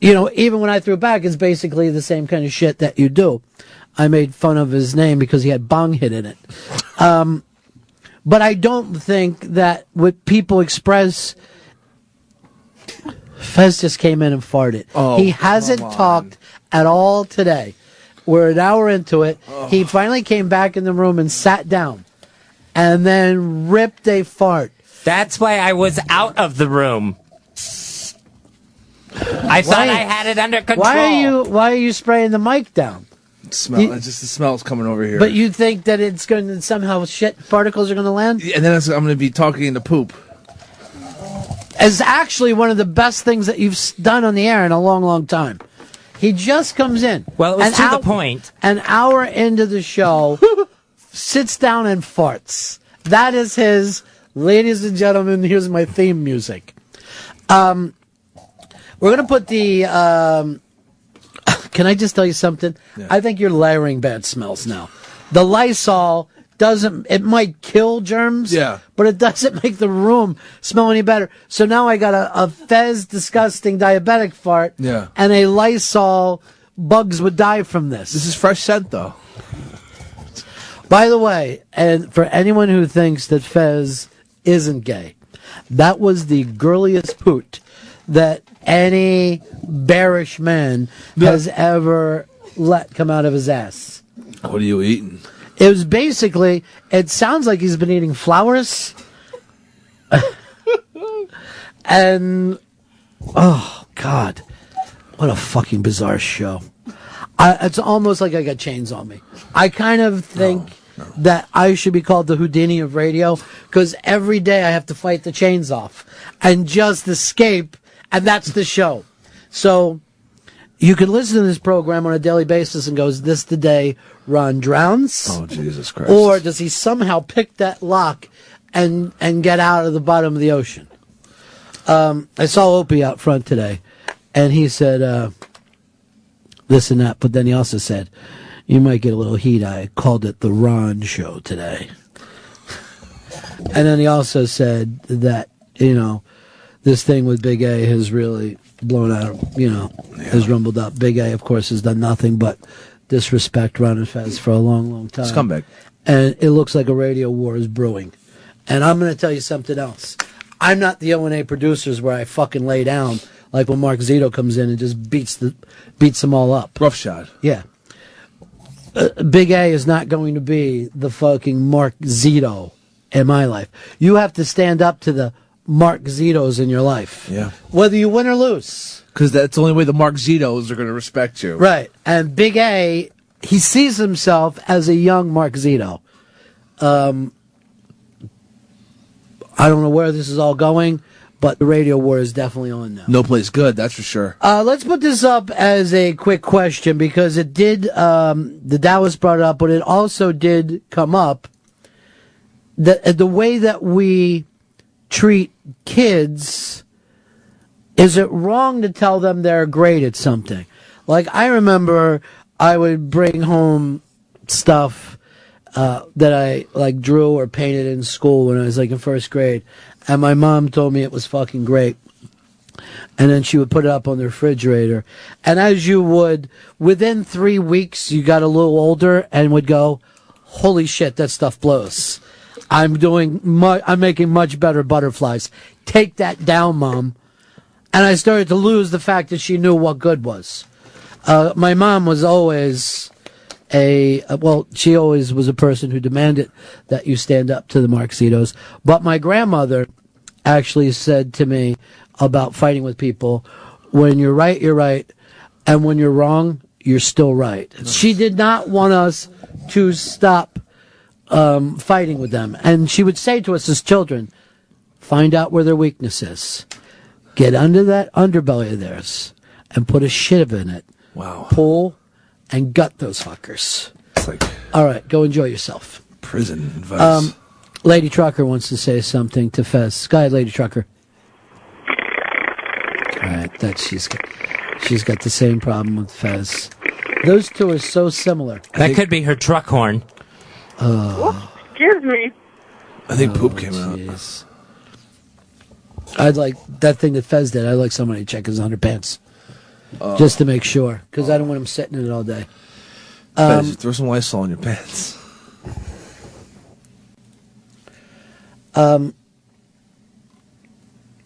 even when I threw back, it's basically the same kind of shit that you do. I made fun of his name because he had bong hit in it. But I don't think that what people express... Fez just came in and farted. He hasn't talked at all today. We're an hour into it. He finally came back in the room and sat down and then ripped a fart. That's why I was out of the room. I thought I had it under control. Why are you spraying the mic down? The smell's coming over here. But you think that it's going to somehow particles are going to land? Yeah, and then I'm going to be talking into poop. It's actually one of the best things that you've done on the air in a long, long time. He just comes in. Well, it was to the point. An hour into the show, sits down and farts. That is his, ladies and gentlemen, here's my theme music. We're going to put the, can I just tell you something? Yeah. I think you're layering bad smells now. The Lysol it might kill germs, Yeah. but it doesn't make the room smell any better. So now I got a Fez disgusting diabetic fart Yeah. and a Lysol bugs would die from this. This is fresh scent, though. By the way, and for anyone who thinks that Fez isn't gay, that was the girliest poot that any bearish man has ever let come out of his ass. What are you eating? It was basically, it sounds like he's been eating flowers. And, oh, God. What a fucking bizarre show. It's almost like I got chains on me. I kind of think that I should be called the Houdini of radio, because every day I have to fight the chains off and just escape, and that's the show. So you can listen to this program on a daily basis and go, is this the day Ron drowns? Oh, Jesus Christ. Or does he somehow pick that lock and get out of the bottom of the ocean? I saw Opie out front today, and he said this and that, but then he also said, you might get a little heat. I called it the Ron Show today. And then he also said that, this thing with Big A has really blown out, has rumbled up. Big A, of course, has done nothing but disrespect Ron and Fez for a long, long time. Scumbag. And it looks like a radio war is brewing. And I'm going to tell you something else. I'm not the O&A producers where I fucking lay down like when Mark Zito comes in and just beats them all up. Rough shot. Yeah. Big A is not going to be the fucking Mark Zito in my life. You have to stand up to the Mark Zitos in your life. Yeah. Whether you win or lose. Because that's the only way the Mark Zitos are going to respect you. Right. And Big A, he sees himself as a young Mark Zito. I don't know where this is all going, but the radio war is definitely on now. No place good, that's for sure. Let's put this up as a quick question, because it did, the Dallas brought it up, but it also did come up that the way that we treat kids, is it wrong to tell them they're great at something? Like, I remember I would bring home stuff that I like drew or painted in school when I was like in first grade, and my mom told me it was fucking great. And then she would put it up on the refrigerator. And as you would, within 3 weeks, you got a little older and would go, holy shit, that stuff blows. I'm making much better butterflies. Take that down, Mom. And I started to lose the fact that she knew what good was. My mom was always she always was a person who demanded that you stand up to the Mark Zitos. But my grandmother actually said to me about fighting with people, when you're right, you're right. And when you're wrong, you're still right. She did not want us to stop fighting with them. And she would say to us as children, find out where their weakness is. Get under that underbelly of theirs and put a shit in it. Wow. Pull and gut those fuckers. It's like all right, go enjoy yourself. Prison advice. Lady Trucker wants to say something to Fez. Go ahead, Lady Trucker. All right, she's got the same problem with Fez. Those two are so similar. That could be her truck horn. Excuse me. I think poop came out. I'd like that thing that Fez did. I'd like somebody to check his underpants. Just to make sure, because I don't want him sitting in it all day. Fez, throw some Lysol in your pants.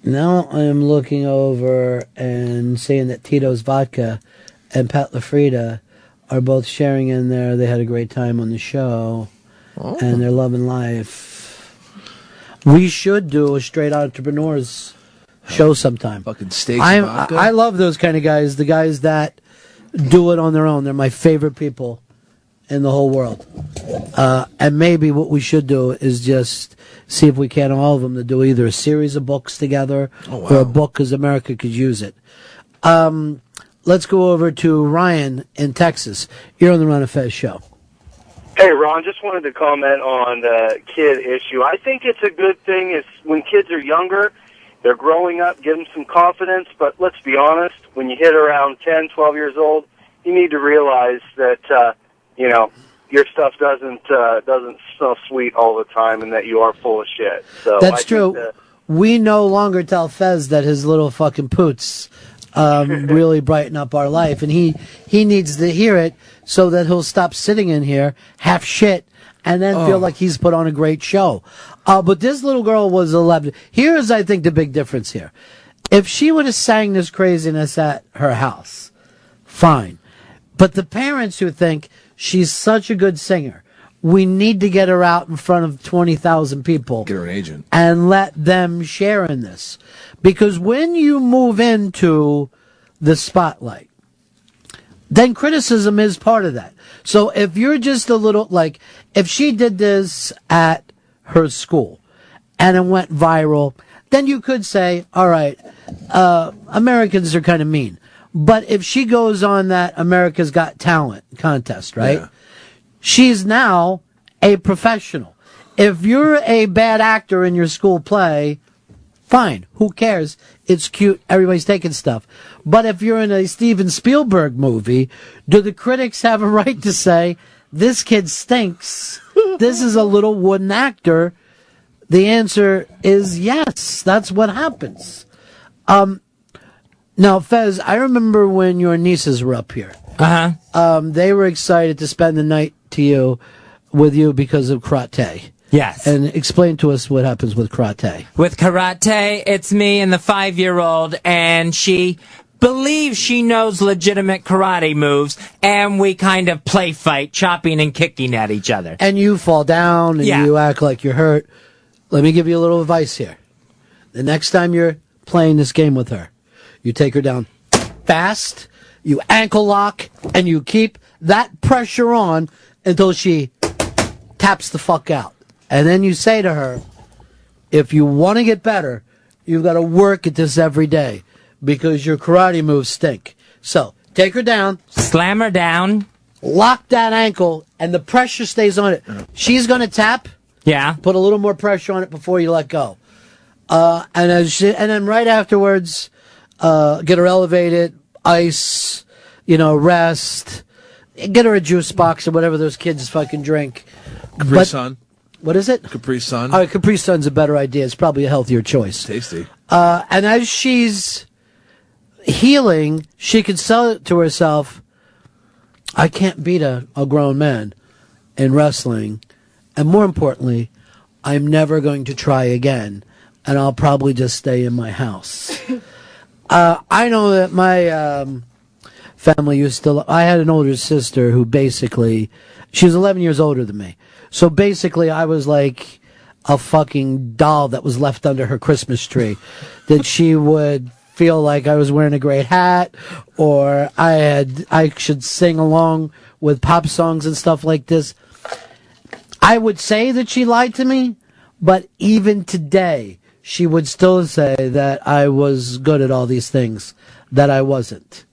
Now I'm looking over and seeing that Tito's Vodka and Pat LaFrieda are both sharing in there. They had a great time on the show, and they're loving life. We should do a straight entrepreneurs show sometime. Fucking steaks and vodka. I love those kind of guys, the guys that do it on their own. They're my favorite people in the whole world. And maybe what we should do is just see if we can, all of them, to do either a series of books together or a book, because America could use it. Let's go over to Ryan in Texas. You're on the Ron and Fez show. Hey, Ron, just wanted to comment on the kid issue. I think it's a good thing is when kids are younger, they're growing up, give them some confidence, but let's be honest, when you hit around 10, 12 years old, you need to realize that, your stuff doesn't smell sweet all the time, and that you are full of shit. So That's I true. think We no longer tell Fez that his little fucking poots really brighten up our life, and he needs to hear it so that he'll stop sitting in here half shit and then feel like he's put on a great show. But this little girl was 11. Here's, I think, the big difference here. If she would have sang this craziness at her house, fine. But the parents who think she's such a good singer, we need to get her out in front of 20,000 people. Get her an agent. And let them share in this. Because when you move into the spotlight, then criticism is part of that. So if you're just a little, like, if she did this at her school and it went viral, then you could say, all right, Americans are kind of mean. But if she goes on that America's Got Talent contest, right? Yeah. She's now a professional. If you're a bad actor in your school play, fine. Who cares? It's cute. Everybody's taking stuff. But if you're in a Steven Spielberg movie, do the critics have a right to say, this kid stinks? This is a little wooden actor. The answer is yes. That's what happens. Now, Fez, I remember when your nieces were up here. They were excited to spend the night with you because of karate. Yes. And explain to us what happens with karate. With karate, it's me and the 5-year-old, and she believes she knows legitimate karate moves, and we kind of play fight, chopping and kicking at each other. And you fall down, and you act like you're hurt. Let me give you a little advice here. The next time you're playing this game with her, you take her down fast, you ankle lock, and you keep that pressure on until she taps the fuck out. And then you say to her, if you want to get better, you've got to work at this every day because your karate moves stink. So take her down. Slam her down. Lock that ankle, and the pressure stays on it. She's going to tap. Yeah. Put a little more pressure on it before you let go. And then right afterwards, get her elevated, ice, rest. Get her a juice box or whatever those kids fucking drink. Capri Sun. What is it? Capri Sun. All right, Capri Sun's a better idea. It's probably a healthier choice. Tasty. And as she's healing, she can sell it to herself. I can't beat a grown man in wrestling. And more importantly, I'm never going to try again. And I'll probably just stay in my house. I know that my family used to... I had an older sister who basically... She was 11 years older than me. So basically, I was like a fucking doll that was left under her Christmas tree. That she would feel like I was wearing a great hat, or I should sing along with pop songs and stuff like this. I would say that she lied to me, but even today, she would still say that I was good at all these things that I wasn't.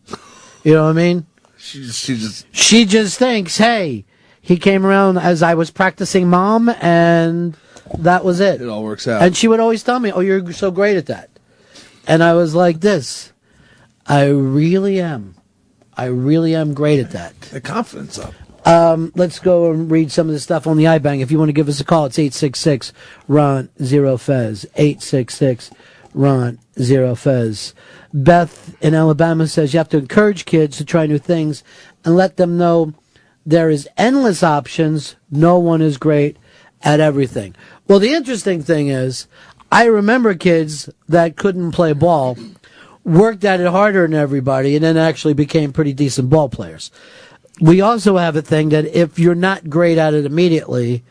You know what I mean? She just thinks, hey, he came around as I was practicing mom, and that was it. It all works out. And she would always tell me, oh, you're so great at that. And I was like this. I really am. I really am great at that. The confidence up. Let's go and read some of the stuff on the iBang. If you want to give us a call, it's 866-RON-0-FEZ. 866-RON-0-FEZ. Beth in Alabama says you have to encourage kids to try new things and let them know there is endless options. No one is great at everything. Well, the interesting thing is, I remember kids that couldn't play ball, worked at it harder than everybody, and then actually became pretty decent ball players. We also have a thing that if you're not great at it immediately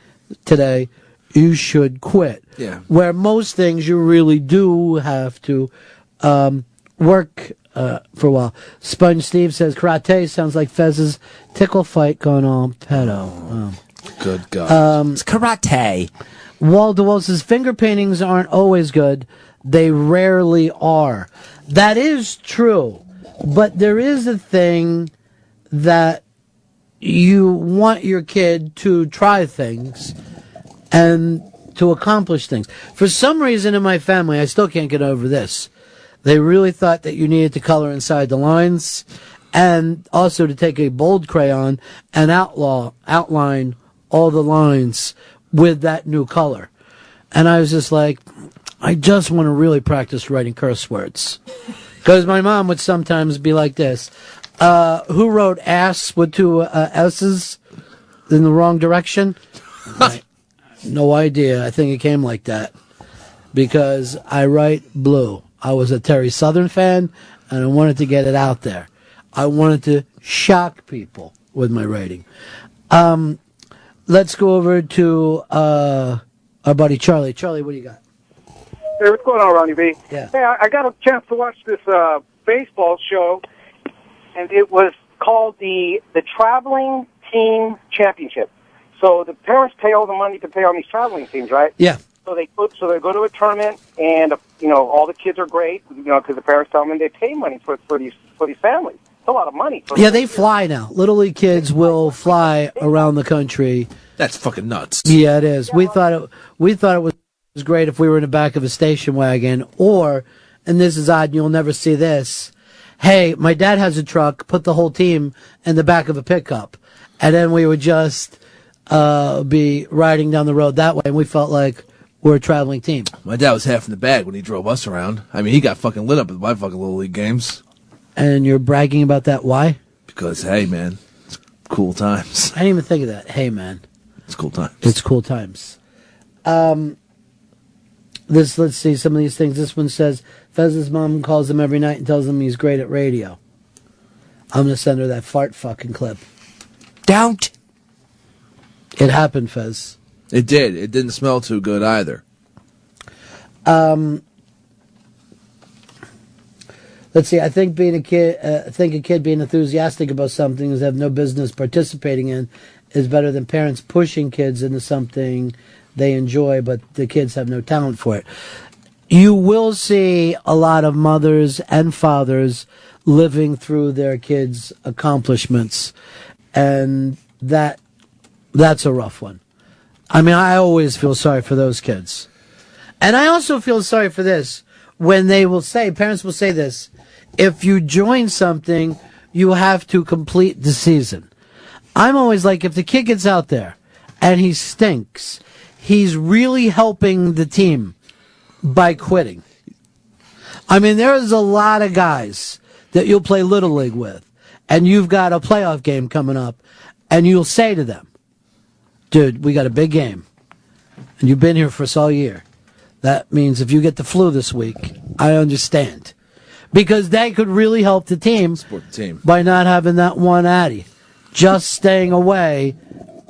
today, you should quit. Yeah. Where most things you really do have to work for a while. Sponge Steve says karate sounds like Fez's tickle fight going on pedo. Oh. Good God. It's karate. Wall DeWall says finger paintings aren't always good. They rarely are. That is true. But there is a thing that you want your kid to try things and to accomplish things. For some reason in my family, I still can't get over this. They really thought that you needed to color inside the lines and also to take a bold crayon and outline all the lines with that new color. And I was just like, I just want to really practice writing curse words. Because my mom would sometimes be like this. Who wrote ass with two S's in the wrong direction? No idea. I think it came like that. Because I write blue. I was a Terry Southern fan, and I wanted to get it out there. I wanted to shock people with my writing. Let's go over to our buddy Charlie. Charlie, what do you got? Hey, what's going on, Ronnie B? Yeah. Hey, I got a chance to watch this baseball show, and it was called the Traveling Team Championship. So the parents pay all the money to pay on these traveling teams, right? Yeah. So they go to a tournament, and all the kids are great, because the parents tell them they pay money for these families. It's a lot of money. Yeah, they fly now. Little League kids will fly around the country. That's fucking nuts. Yeah, it is. We thought it was great if we were in the back of a station wagon, or, and this is odd, you'll never see this. Hey, my dad has a truck. Put the whole team in the back of a pickup, and then we would just be riding down the road that way, and we felt like we're a traveling team. My dad was half in the bag when he drove us around. I mean, he got fucking lit up at my fucking Little League games. And you're bragging about that? Why? Because, hey, man, it's cool times. I didn't even think of that. Hey, man. It's cool times. It's cool times. Let's see some of these things. This one says, Fez's mom calls him every night and tells him he's great at radio. I'm going to send her that fart fucking clip. Don't. It happened, Fez. It did. It didn't smell too good either. Let's see. I think a kid being enthusiastic about something they have no business participating in is better than parents pushing kids into something they enjoy, but the kids have no talent for it. You will see a lot of mothers and fathers living through their kids' accomplishments, and that's a rough one. I mean, I always feel sorry for those kids. And I also feel sorry for this when parents will say this, if you join something, you have to complete the season. I'm always like, if the kid gets out there and he stinks, he's really helping the team by quitting. I mean, there's a lot of guys that you'll play Little League with, and you've got a playoff game coming up, and you'll say to them, dude, we got a big game, and you've been here for us all year. That means if you get the flu this week, I understand. Because that could really help the team, by not having that one Addy. Just staying away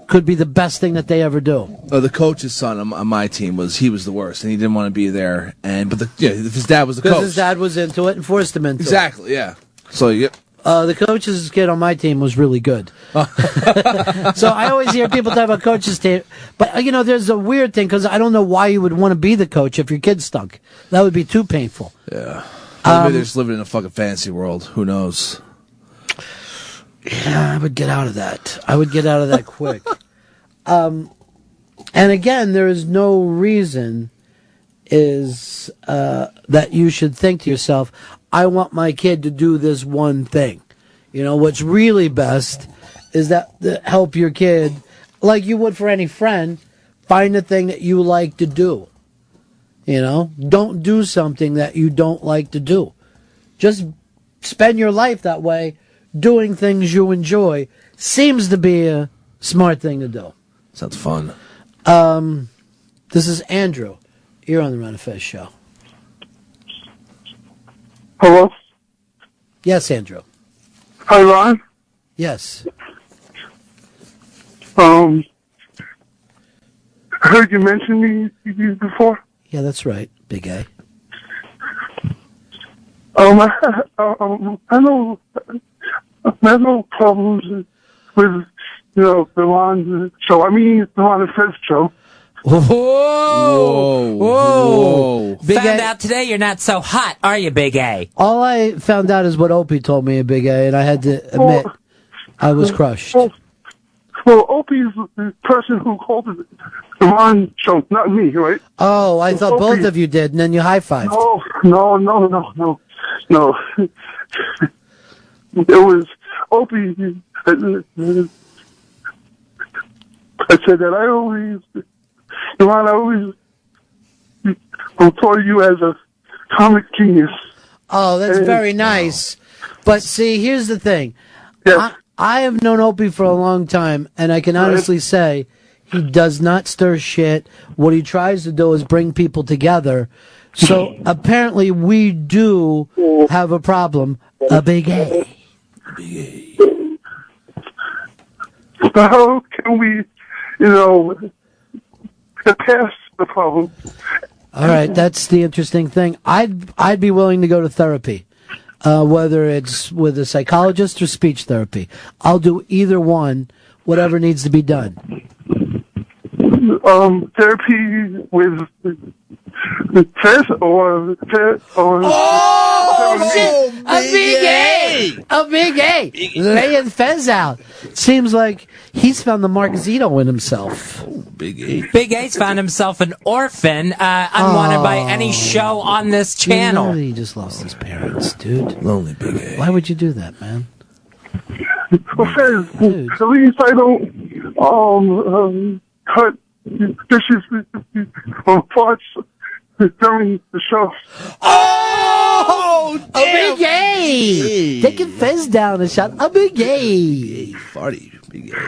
could be the best thing that they ever do. The coach's son on my team was the worst, and he didn't want to be there. But his dad was the coach. Because his dad was into it and forced him into it. Exactly, yeah. So, yep. The coach's kid on my team was really good. So I always hear people talk about coach's team. But, there's a weird thing, because I don't know why you would want to be the coach if your kid stunk. That would be too painful. Yeah. Maybe they're just living in a fucking fantasy world. Who knows? Yeah, I would get out of that. I would get out of that quick. And again, there is no reason that you should think to yourself, I want my kid to do this one thing. What's really best is to help your kid, like you would for any friend, find a thing that you like to do. Don't do something that you don't like to do. Just spend your life that way, doing things you enjoy. Seems to be a smart thing to do. Sounds fun. This is Andrew. You're on the Ron and Fez show. Hello? Yes, Andrew. Hi, Ron. Yes. I heard you mention me before. Yeah, that's right. Big A. I know problems with, the Ron show. I mean, the Ron and Fez show. Whoa! Found out today you're not so hot, are you, Big A? All I found out is what Opie told me, Big A, and I had to admit I was crushed. Well, Opie's the person who called it the Ron show, not me, right? Oh, I thought both of you did, and then you high-fived. No. it was Opie. I said that I always refer to you as a comic genius. Oh, that's very nice. But see, here's the thing. Yes. I have known Opie for a long time, and I can honestly say he does not stir shit. What he tries to do is bring people together. So apparently we do have a problem. A big A. How can we, get past the problem? All right, that's the interesting thing. I'd be willing to go to therapy, whether it's with a psychologist or speech therapy. I'll do either one, whatever needs to be done. Therapy with Fez or shit! A big A! A big A! Laying Fez out. Seems like he's found the Mark Zito in himself. Big A. Big A's found himself an orphan, unwanted by any show on this channel. He just lost his parents, dude. Lonely Big A. Why would you do that, man? Well, Fez, at least I don't cut dishes or farts during the show. Oh! A big A! Taking Fez down and shot a big A! Farty, Big A.